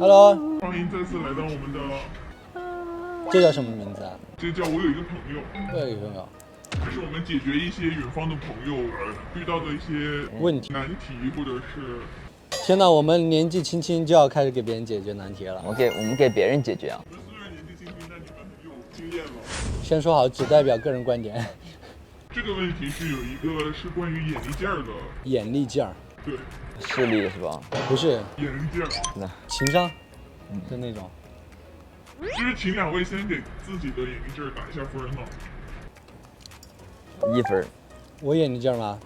Hello，欢迎再次来到我们的，这叫什么名字啊？这叫我有一个朋友，我有一个朋友，这是我们解决一些远方的朋友遇到的一些问题难题，或者是天哪，我们年纪轻轻就要开始给别人解决难题了。我们给别人解决啊。我们虽然年纪轻轻，但你们很有经验了。先说好，只代表个人观点。这个问题是有一个是关于眼力劲儿的，眼力劲儿，对，视力是吧？不是眼力劲儿，情商的那种。就是请两位先给自己的眼力劲儿打一下分呢。 1分。我眼力劲儿吗？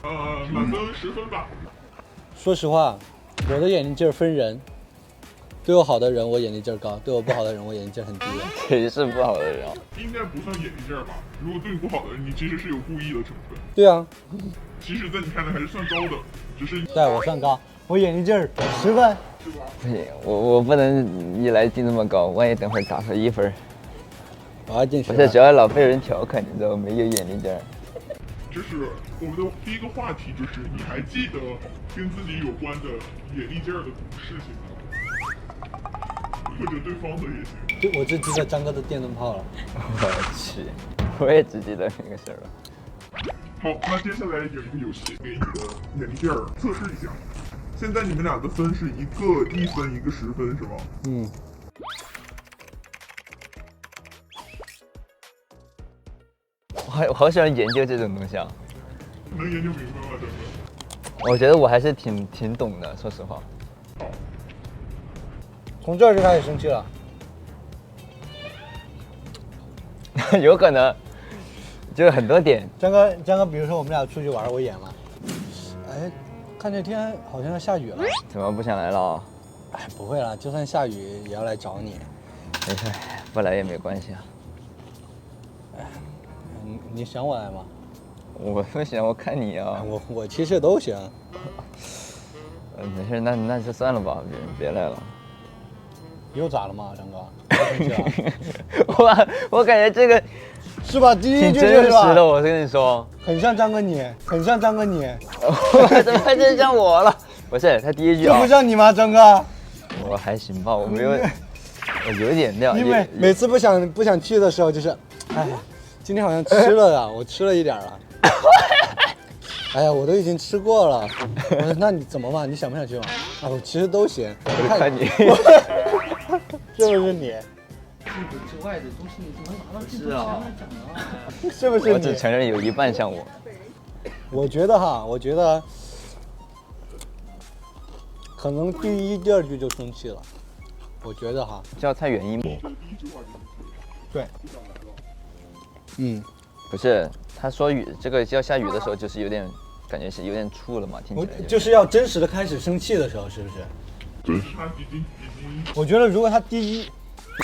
满分10分吧。说实话，我的眼力劲儿分人，对我好的人我眼力劲儿高，对我不好的人我眼力劲儿很低。谁是不好的人啊？应该不算眼力劲儿吧？如果对你不好的人，你其实是有故意的成分。对啊，其实，在你看来还是算高的，只是对我算高，我眼力劲儿10分。是吧？不行，我不能一来定那么高，万一等会儿打出1分。我要进去不是，主要老被人调侃，你知道没有眼力劲儿。就是我们的第一个话题，就是你还记得跟自己有关的眼力劲儿的事情吗？或者对方的也行。对，我就记得张哥的电灯泡了。我去，我也只记得那个事儿了。好，那接下来有一个游戏，给你的眼力劲儿测试一下。现在你们俩的分是一个1分，一个10分，是吗？嗯，我好喜欢研究这种东西啊！能研究明白吗，真的？我觉得我还是挺懂的，说实话。好，从这儿就开始生气了。有可能，就是很多点。张哥，比如说我们俩出去玩，我演了，哎，看这天好像要下雨了。怎么不想来了啊？哎，不会啦，就算下雨也要来找你。没事，不来也没关系啊。你想我来吗？我不行，我看你啊。我其实都行。没事，那就算了吧，别来了。又咋了嘛，张哥？我感觉这个是吧？第一挺句真实是吧？的，我跟你说。很像张哥你，很像张哥你。怎么真像我了？不是，他第一句啊这不。像你吗，张哥？我还行吧，我没有，我有一点料。因为每次不想去的时候，就是，哎，今天好像吃了呀，我吃了一点了。哎呀，我都已经吃过了。我说那你怎么嘛？你想不想去嘛？啊，我其实都行。我看你。是不是你？之外的东西你怎么拿到是啊，是不是我只你？承认有一半像我。我觉得可能第1、第2句就生气了。我觉得哈，就要猜原因不？对，嗯，不是，他说这个要下雨的时候，就是有点感觉是有点怵了嘛，听起来就是要真实的开始生气的时候，是不是？对，他已经，我觉得如果他第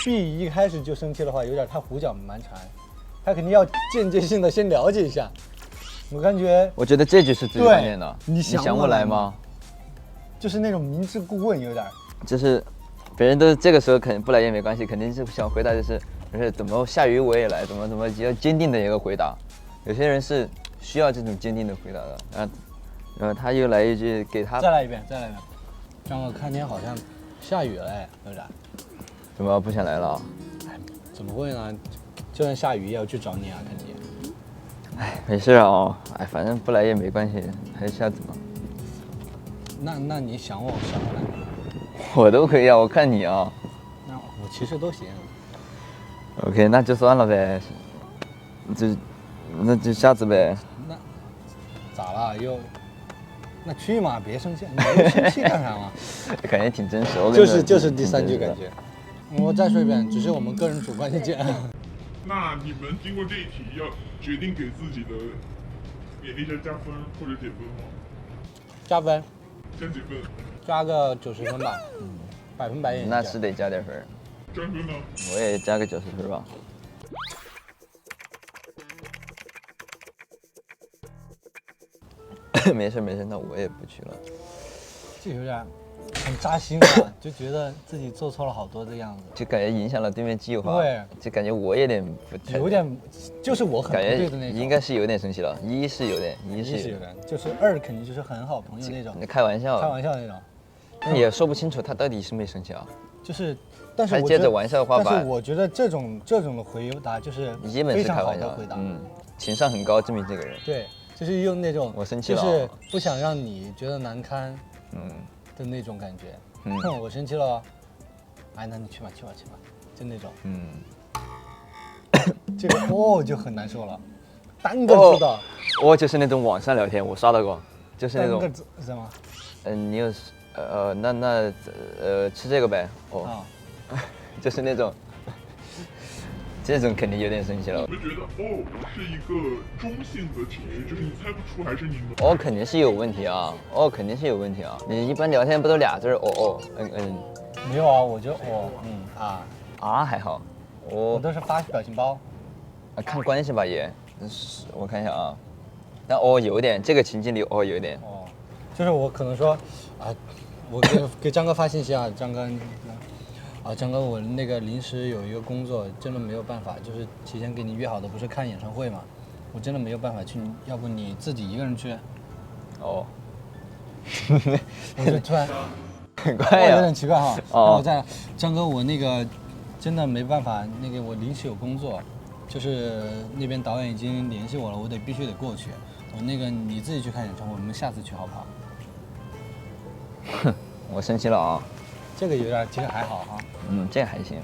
一开始就生气的话，有点太胡搅蛮缠，他肯定要间接性的先了解一下。我感觉我觉得这句是最关键的。你想我来吗？就是那种明知故问，有点。就是别人都这个时候肯定不来也没关系，肯定是想回答就是怎么下雨我也来，怎么要坚定的一个回答。有些人是需要这种坚定的回答的。然后他又来一句给他再来一遍。张哥，看天好像下雨了，哎，有点。怎么不想来了？怎么会呢？就算下雨也要去找你啊，肯定。哎，没事啊，哎，反正不来也没关系，还是下次吧。那你想我来吗？我都可以啊，我看你啊。那我其实都行。OK， 那就算了呗，那就下次呗。那咋了？那去嘛，别生气，你生气干啥嘛？感觉挺真实。就是第3句感觉。我再说一遍，只是我们个人主观意见。那你们经过这一题，要决定给自己的眼力劲儿加分或者减分吗？加分，加几分？加个90分吧，100分眼力劲儿。那是得加点分。张哥呢？我也加个90分吧。没事，那我也不去了。这有点很扎心啊，就觉得自己做错了好多的样子，就感觉影响了对面计划。对，就感觉我有点不太，有点，就是我很不感觉对的那种。应该是有点生气了。一是有点，一是有点，就是2肯定就是很好朋友那种，你开玩笑，开玩笑那种。那也说不清楚他到底是没生气啊。就是，但是还接着玩笑话吧但是我觉得这种的回答就是基本非常是开玩笑好的回答。情商很高，证明这个人。对，就是用那种我生气了就是不想让你觉得难堪，的那种感觉。哼，我生气了哦，哎，那你去吧，就那种。这个哦就很难受了，单个字的，就是那种网上聊天，我刷到过，就是那种单个字是吗？你有那吃这个呗，就是那种，这种肯定有点生气了。我们觉得哦是一个中性的情绪，就是你猜不出还是你浓。哦肯定是有问题啊，肯定是有问题啊。你一般聊天不都俩字儿没有啊，我就还好，我都是发表情包。看关系吧也，我看一下啊，但有一点这个情境里有一点。就是我可能说我给张哥发信息啊，张哥，我那个临时有一个工作，真的没有办法，就是提前给你约好的，不是看演唱会嘛，我真的没有办法去，要不你自己一个人去？我就突然很快呀，有点奇怪哈。我在张哥，我那个真的没办法，那个我临时有工作，就是那边导演已经联系我了，我必须得过去。我那个你自己去看演唱会，我们下次去好不好？我生气了啊！这个有点，其实还好哈。这还行。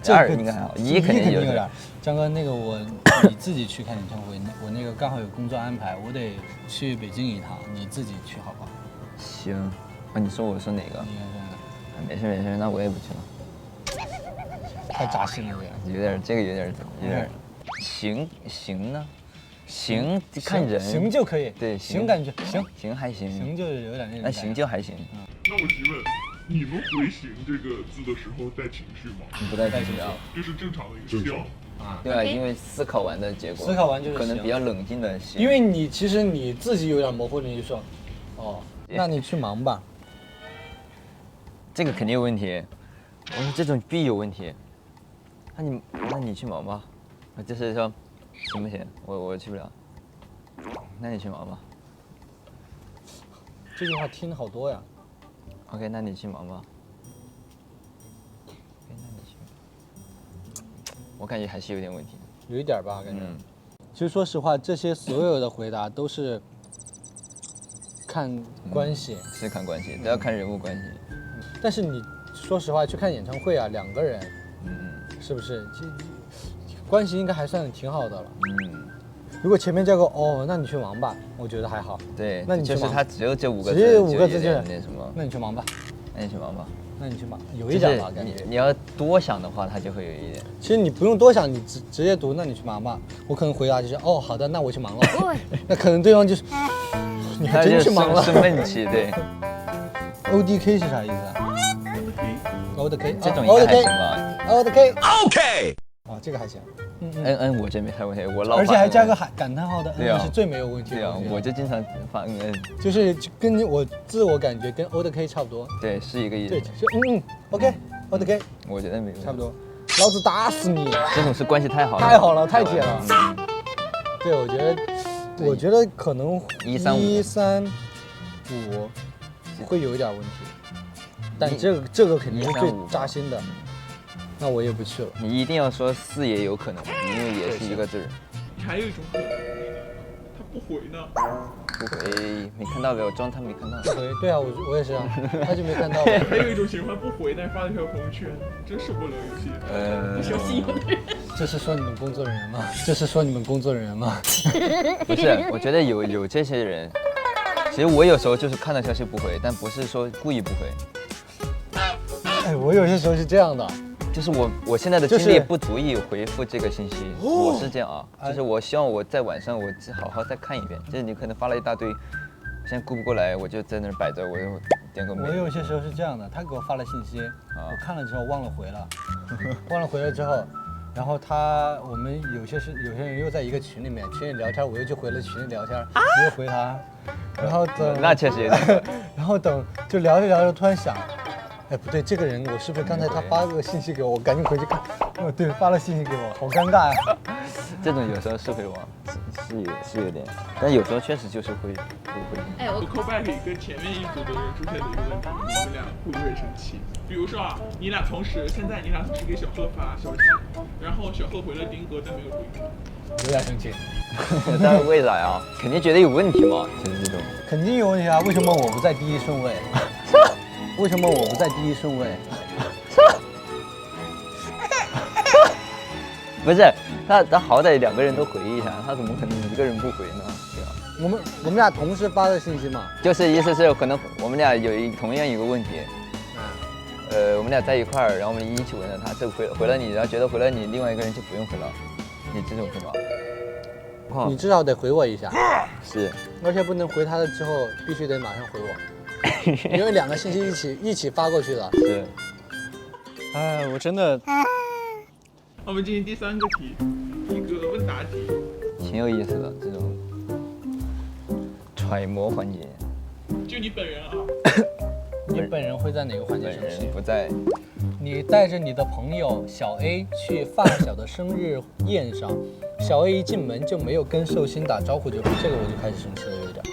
这2应该还好，1肯定有点。张哥，那个你自己去看演唱会，我那个刚好有工作安排，我得去北京一趟，你自己去好不好？行。你说我说哪个？没事，那我也不去了。太扎心了，这个有点。行呢？行看人，行就可以。对，行感觉行还行，行就是有点那种。那行就还行。那我提问，你们回“行”这个字的时候带情绪吗？不带情绪啊，这是正常的一个笑。对啊，因为思考完的结果，思考完就是可能比较冷静的行。因为其实你自己有点模糊，你就说，那你去忙吧。这个肯定有问题，我说这种必有问题。那你去忙吧，就是说。行不行？我去不了。那你去忙吧。这句话听好多呀。OK， 那你去忙吧。那你去。我感觉还是有点问题。有一点吧，感觉。其实说实话，这些所有的回答都是看关系。是看关系，都要看人物关系。但是你说实话，去看演唱会啊，2个人，是不是？关系应该还算挺好的了。如果前面加个那你去忙吧，我觉得还好。对，那你就是他只有这5个字，只有5个字就是那什么。那你去忙吧。那你去忙吧。那你去忙，有一点吧，感觉。你要多想的话，他就会有一点。其实你不用多想，你直接读，那你去忙吧。我可能回答就是好的，那我去忙了。那可能对方就是你还真去忙了。生闷气，对。ODK 是啥意思？ODK 这种应该还行吧。ODK。这个还行。我这没太问题，我老。而且还加个感叹号的，对啊，是最没有问题的。对啊，我就经常发就是跟我自我感觉跟 ODK 差不多。对，是一个意思。对，就OK，ODK。我觉得没有。差不多。老子打死你！这种是关系太好了。太好了，太铁了。对，我觉得可能1、3、5会有一点问题，但这个肯定是最扎心的。那我也不去了。你一定要说4也有可能，因为也是一个字。还有一种可能，他不回呢。不回，没看到没有？装他没看到。不回，对啊，我也是啊，他就没看到。还有一种情况不回，但是发了一条朋友圈，真是不能游戏。不相信有的人。这是说你们工作人员吗？不是，我觉得有这些人。其实我有时候就是看到消息不回，但不是说故意不回。我有些时候是这样的。就是我现在的精力不足以回复这个信息，我是这样啊，就是我希望我在晚上我好好再看一遍，就是你可能发了一大堆，现在顾不过来，我就在那儿摆着，我就点个名。我有些时候是这样的，他给我发了信息，我看了之后忘了回了，回了之后，然后我们有些人又在一个群里聊天，我又去回了群里聊天，没有回他，然后那确实有点，然后等就聊着聊着突然想。不对，这个人我是不是刚才他发个信息给我，我赶紧回去看。对，发了信息给我，好尴尬呀。这种有时候是会忘，是有点，但有时候确实就是会。哎，我 callback 跟前面一组的人出现的一个问题，你们俩会不会生气？比如说啊，你俩现在你俩同时给小贺发消息，然后小贺回了丁哥，但没有回你，有点生气。但是为啥呀？肯定觉得有问题嘛，就是这种。肯定有问题啊！为什么我不在第一顺位？为什么我不在第一顺位？不是他好歹2个人都回一下，他怎么可能1个人不回呢？对吧？我们俩同时发的信息嘛？就是意思是可能我们俩同样一个问题，我们俩在一块儿，然后我们一起问了他，这回了你，然后觉得回了你，另外一个人就不用回了，你这种是吧？你至少得回我一下，是，而且不能回他了之后必须得马上回我，因为2个信息一起发过去的。是。哎，我真的。我们进行第3个题，一个问答题，挺有意思的这种揣摩环节。就你本人啊，你本人会在哪个环节生气？不在。你带着你的朋友小 A 去发小的生日宴上，小 A 一进门就没有跟寿星打招呼，这个我就开始生气了，有点。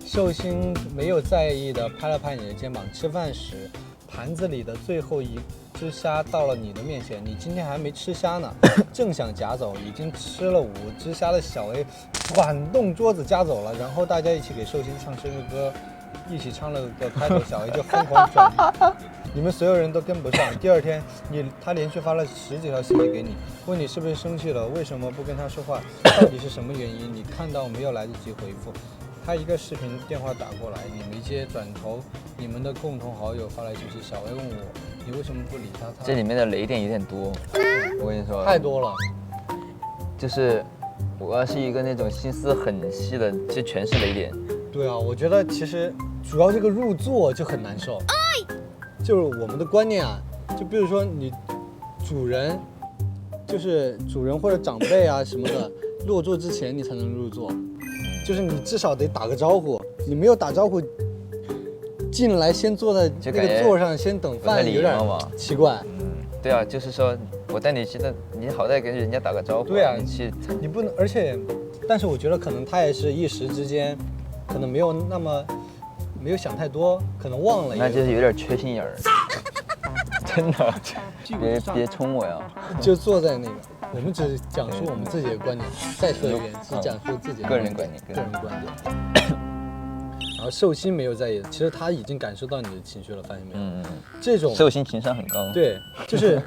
寿星没有在意的拍了拍你的肩膀。吃饭时，盘子里的最后一只虾到了你的面前，你今天还没吃虾呢，正想夹走，已经吃了5只虾的小 A 转动桌子夹走了，然后大家一起给寿星唱生日歌，一起唱了个开头，小 A 就疯狂转，你们所有人都跟不上。第2天，他连续发了10几条信息给你，问你是不是生气了，为什么不跟他说话，到底是什么原因？你看到没有来得及回复。他一个视频电话打过来，你没接，转头你们的共同好友发来信息，小 A 问我你为什么不理他？这里面的雷点有点多，我跟你说，太多了。就是我要是一个那种心思很细的，这全是雷点。对啊，我觉得其实主要这个入座就很难受，就是我们的观念啊，就比如说你主人，就是主人或者长辈啊什么的，落座之前你才能入座。就是你至少得打个招呼，你没有打招呼，进来先坐在那个座上先等饭，有点奇怪。对啊，就是说我带你去的，你好歹跟人家打个招呼。对啊，你不能，而且，但是我觉得可能他也是一时之间，可能没有想太多，可能忘了。那就是有点缺心眼儿，真的。别冲我呀！就坐在那个。我们只讲述我们自己的观点，再说一遍，只讲述自己的个人观点。然后寿星没有在意，其实他已经感受到你的情绪了，发现没有？这种寿星情商很高。对，就是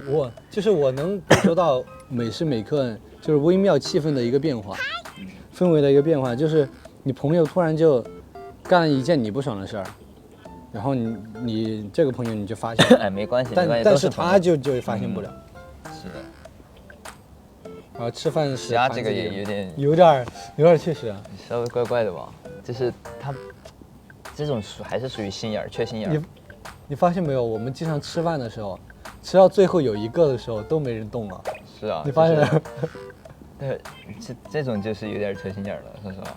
我能感受到每时每刻就是微妙气氛的一个变化，氛围的一个变化，就是你朋友突然就干了一件你不爽的事儿，然后你这个朋友你就发现，哎，没关系，但是他就发现不了。是的。然后吃饭时，这个也有点确实啊，稍微怪怪的吧，就是他这种还是属于心眼儿，缺心眼儿。你发现没有？我们经常吃饭的时候，吃到最后有一个的时候都没人动了。是啊，你发现了？对，这种就是有点缺心眼儿了，说实话。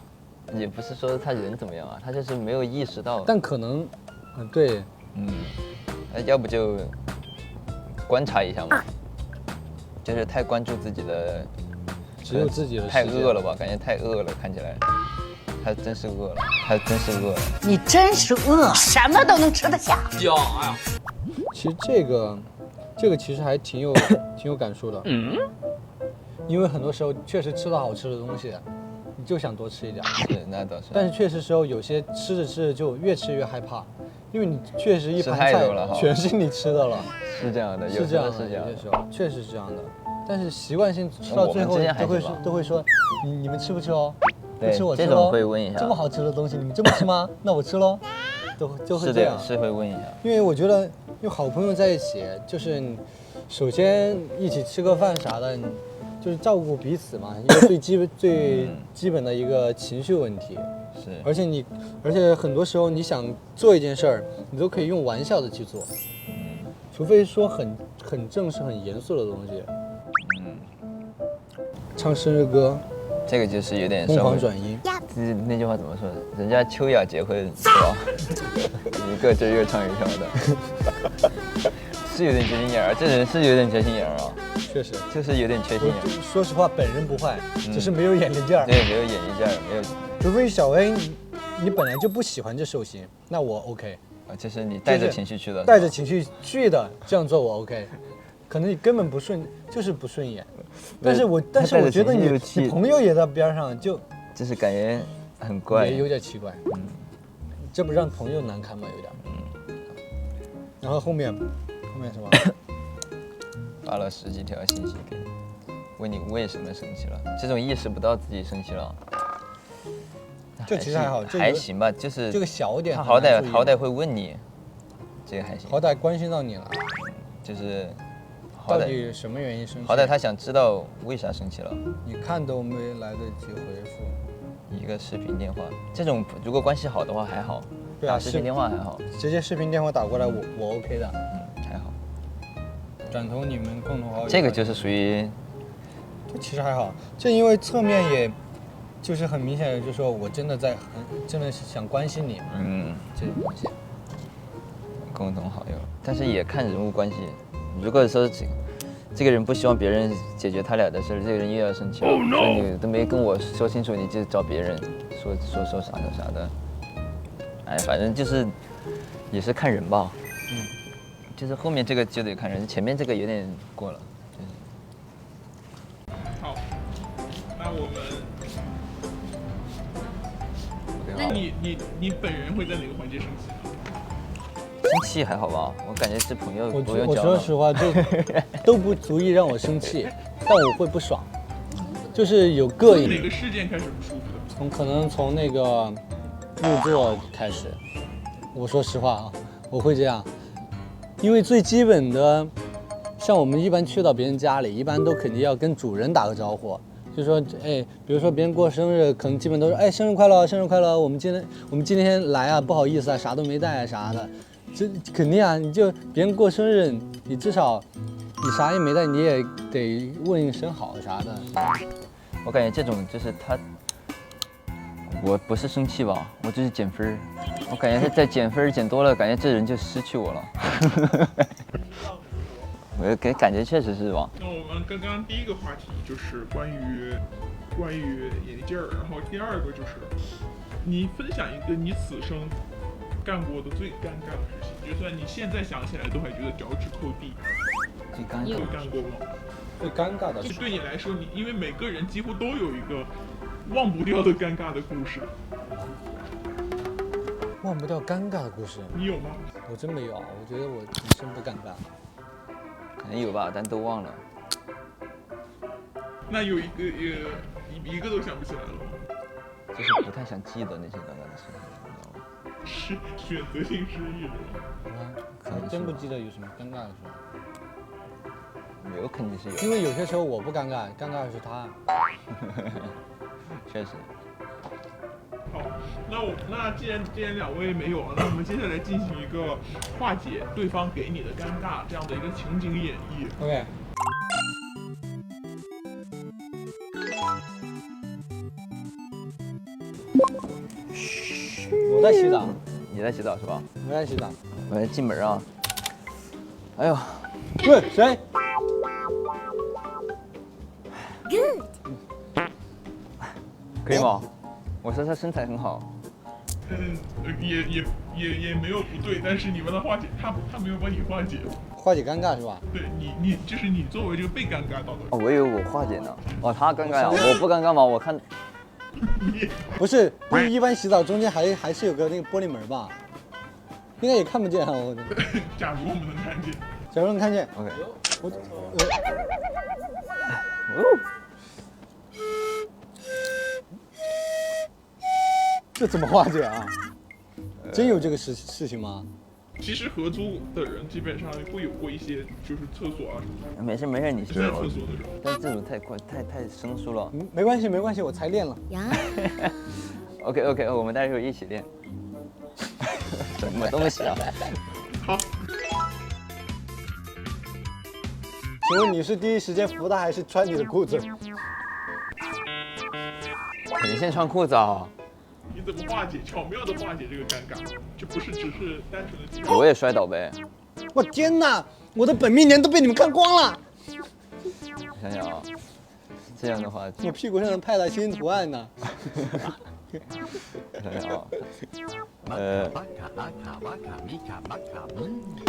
也不是说他人怎么样啊，他就是没有意识到。但可能，对，要不就观察一下嘛。就是太关注自己的，只有自己的，太饿了吧？感觉太饿了，看起来，他真是饿了，你真是饿，什么都能吃得下。呀！其实这个其实还挺有感触的，因为很多时候确实吃到好吃的东西，你就想多吃一点。是，那倒是。但是确实时候有些吃着就越吃越害怕，因为你确实一盘菜全是你吃的了。是这样的，是这样的，有些时候确实是这样的。但是习惯性吃到最后都会说，你们吃不吃哦？不吃我吃喽。这种会问一下。这么好吃的东西你们这么吃吗？那我吃喽。就会这样。是会问一下。因为我觉得，因为好朋友在一起，就是首先一起吃个饭啥的，就是照顾彼此嘛，一个最基本的一个情绪问题。是。而且很多时候你想做一件事儿，你都可以用玩笑的去做。除非说很正式、很严肃的东西，唱生日歌，这个就是有点疯狂转音。那句话怎么说？人家秋雅结婚是吧？一个劲越唱越跳的，是有点缺心眼儿，这人是有点缺心眼儿啊。确实，就是有点缺心眼。我说实话，本人不坏，只是没有眼力劲儿。对，没有眼力劲儿，没有。除非小 A，你本来就不喜欢这寿星，那我 OK。就是你带着情绪去的，带着情绪去的，这样做我 OK。可能你根本不顺，就是不顺眼。但是我觉得你朋友也在边上，就是感觉很怪，也有点奇怪。这不让朋友难堪吗？有点。然后后面什么？发了10几条信息给你，问你为什么生气了，这种意识不到自己生气了。这其实还好，还行吧，就是这个小点，他好歹会问你，这个还行，好歹关心到你了，就是到底什么原因生气？好歹他想知道为啥生气了，你看都没来得及回复，一个视频电话，这种如果关系好的话还好，对啊，视频电话还好，直接视频电话打过来我 OK 的，还好，转投你们共同好友，这个就是属于，这其实还好，这因为侧面也。就是很明显的，就是说我真的真的想关心你，这种东西。共同好友，但是也看人物关系。如果说这个人不希望别人解决他俩的事，这个人又要生气了，所以你都没跟我说清楚，你就找别人说啥的。哎，反正就是也是看人吧。就是后面这个就得看人，前面这个有点过了。好，那我们。那你本人会在哪个环节生气呢？生气还好吧，我感觉是朋友。我说实话，这都不足以让我生气，但我会不爽，就是有膈应。哪个事件开始不舒服的？可能从那个入座开始。我说实话啊，我会这样，因为最基本的，像我们一般去到别人家里，一般都肯定要跟主人打个招呼。就说比如说别人过生日，可能基本都是生日快乐，生日快乐。我们今天来啊，不好意思啊，啥都没带啊啥的，这肯定啊，你就别人过生日，你至少你啥也没带，你也得问一声好啥的。我感觉这种就是他，我不是生气吧，我就是减分。我感觉他在减分减多了，感觉这人就失去我了。我感觉确实是吧。那我们刚刚第一个话题就是关于眼力劲儿，然后第二个就是你分享一个你此生干过的最尴尬的事情，就算你现在想起来都还觉得脚趾抠地。最尴尬有干过吗？最尴尬的就对你来说，因为每个人几乎都有一个忘不掉的尴尬的故事。忘不掉尴尬的故事，你有吗？我真没有，我觉得我一生不尴尬。可能有吧，但都忘了。那有一个都想不起来了吗？就是不太想记得那些尴尬的事情，你知道吗？是选择性失忆是吗？我真不记得有什么尴尬的事儿。有肯定是有，因为有些时候我不尴尬，尴尬的是他。确实。好，那既然两位没有了，那我们接下来进行一个化解对方给你的尴尬这样的一个情景演绎。OK。我在洗澡。你在洗澡是吧？我在洗澡。我在进门啊。哎呦。对，谁？ 可以吗？我说他身材很好。也没有不对，但是你帮他化解，他没有帮你化解。化解尴尬是吧？对你就是你作为这个被尴尬到的。哦，我以为我化解呢。哦，他尴尬呀，我不尴尬吗？我看。不是一般洗澡中间还是有个那个玻璃门吧？应该也看不见啊，我。假如我们能看见。假如能看见。 OK。这怎么化解啊？真有这个事情吗？其实合租的人基本上会有过一些，就是厕所啊什么的。没事，你说。在厕所的时候。但这种太生疏了。没关系，我才练了。OK， 我们待会儿一起练。什么东西啊？好。请问你是第一时间扶他，还是穿你的裤子？肯定先穿裤子啊。 你怎么巧妙的化解这个尴尬？就不是只是单纯的。我也摔倒呗。我天哪！我的本命年都被你们看光了。想想啊，这样的话，我屁股上能拍到星星图案呢。想想啊，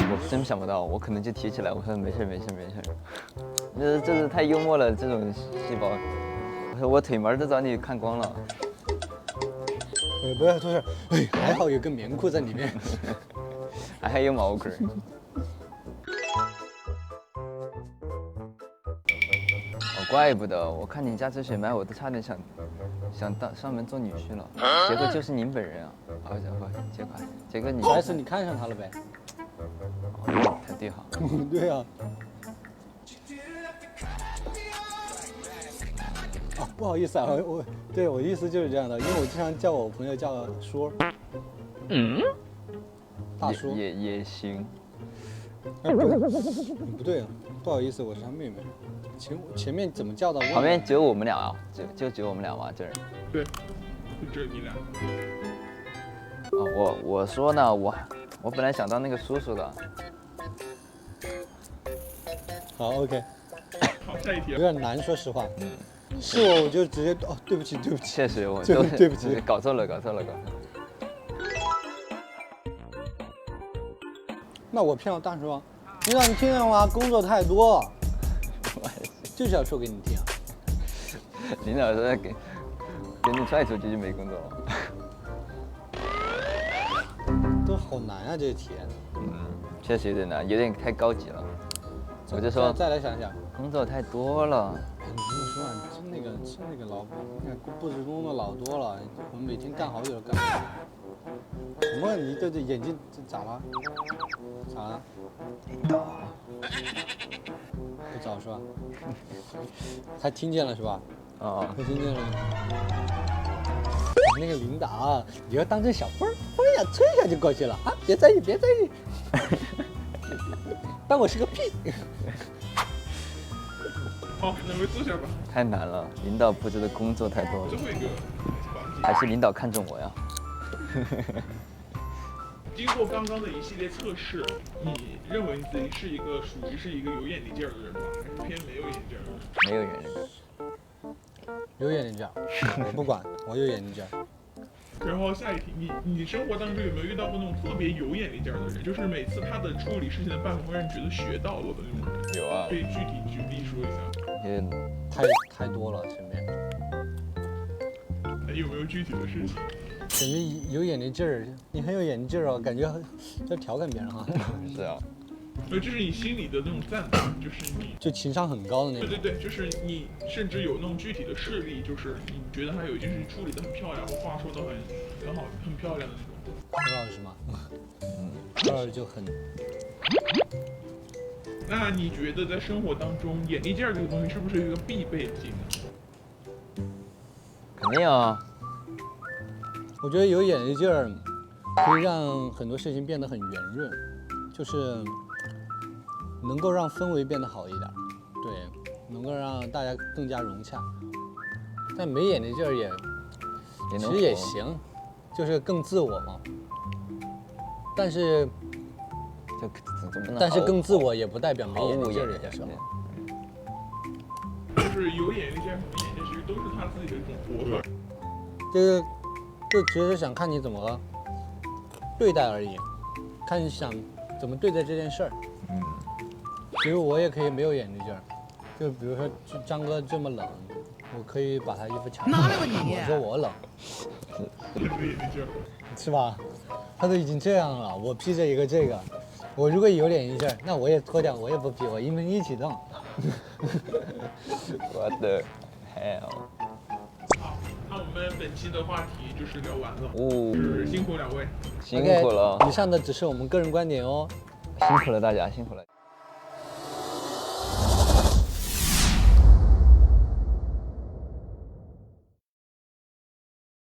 我真想不到，我可能就提起来，我说没事没事没事，这是太幽默了，这种细胞。我说我腿毛都找你看光了。不要说是，哎，还好有个棉裤在里面。还有毛根儿。哦，怪不得我看你家这血脉，我都差点想上门做女婿了，结果就是您本人啊！好家伙，结果你还是你看上他了呗？他对好。对啊。啊，不好意思啊，我意思就是这样的，因为我经常叫我朋友叫叔。大叔也行。哎，不对啊，不好意思，我是他妹妹。前面怎么叫的？旁边只有我们俩啊，就只有我们俩吗？这儿。对，就只有你俩。哦，我说呢，我本来想当那个叔叔的。好 ，OK。好，下一题有。点难，说实话。是我就直接哦，对不起。确实我对不起，搞错了。那我骗我大叔啊，你让你听见吗？工作太多，就是要说给你听啊。领导说给你踹出去就没工作了。都好难啊，这些题。确实有点难，有点太高级了。我就说再来想想，工作太多了。你这么说啊，那个布置工作老多了，我们每天干好久干。什么？你这眼睛这咋了？咋了？不早是吧？他听见了是吧？啊，我听见了。那个领导啊，你要当成小风儿，风呀吹一下就过去了啊！别在意。当我是个屁。好，两位坐下吧。太难了，领导布置的工作太多了最。后一个环节。还是领导看中我呀？经过刚刚的一系列测试，你认为你自己属于是一个有眼力劲儿的人吗？还是偏没有眼力劲儿的人？没有人。有眼力劲儿，我不管，我有眼力劲儿。然后下一题，你生活当中有没有遇到过那种特别有眼力劲儿的人？就是每次他的处理事情的办法会让你觉得学到了的那种人。有啊可，以具体举例说一下。也太多了，身边。有没有具体的事情？感觉有眼力劲儿，你很有眼力劲儿啊，感觉在调侃别人哈。是啊。这是你心里的那种赞叹，就是你就情商很高的那种。对，就是你甚至有那种具体的事例，就是你觉得他有一件事情处理得很漂亮，或话说得很好、很漂亮的那种。何老师吗？何老师就很。那你觉得在生活当中，眼力劲儿这个东西是不是一个必备技能？肯定啊。我觉得有眼力劲儿可以让很多事情变得很圆润，就是能够让氛围变得好一点，对，能够让大家更加融洽。但没眼力劲儿其实也行，就是更自我嘛。但是更自我也不代表没眼力劲儿，也是。就是有眼力劲儿和没眼力劲儿，其实都是他自己的一种活法。就只是想看你怎么对待而已，看你想怎么对待这件事儿。其实我也可以没有眼力劲儿，就比如说张哥这么冷，我可以把他衣服抢下来，我说我冷，没眼力劲儿，是吧？他都已经这样了，我披着一个这个，我如果有眼力劲儿，那我也脱掉，我也不披，我们一起动。我的 hell。好，那我们本期的话题就是聊完了。哦，就是辛苦两位。辛苦了， 以上的只是我们个人观点哦。辛苦了大家，辛苦了。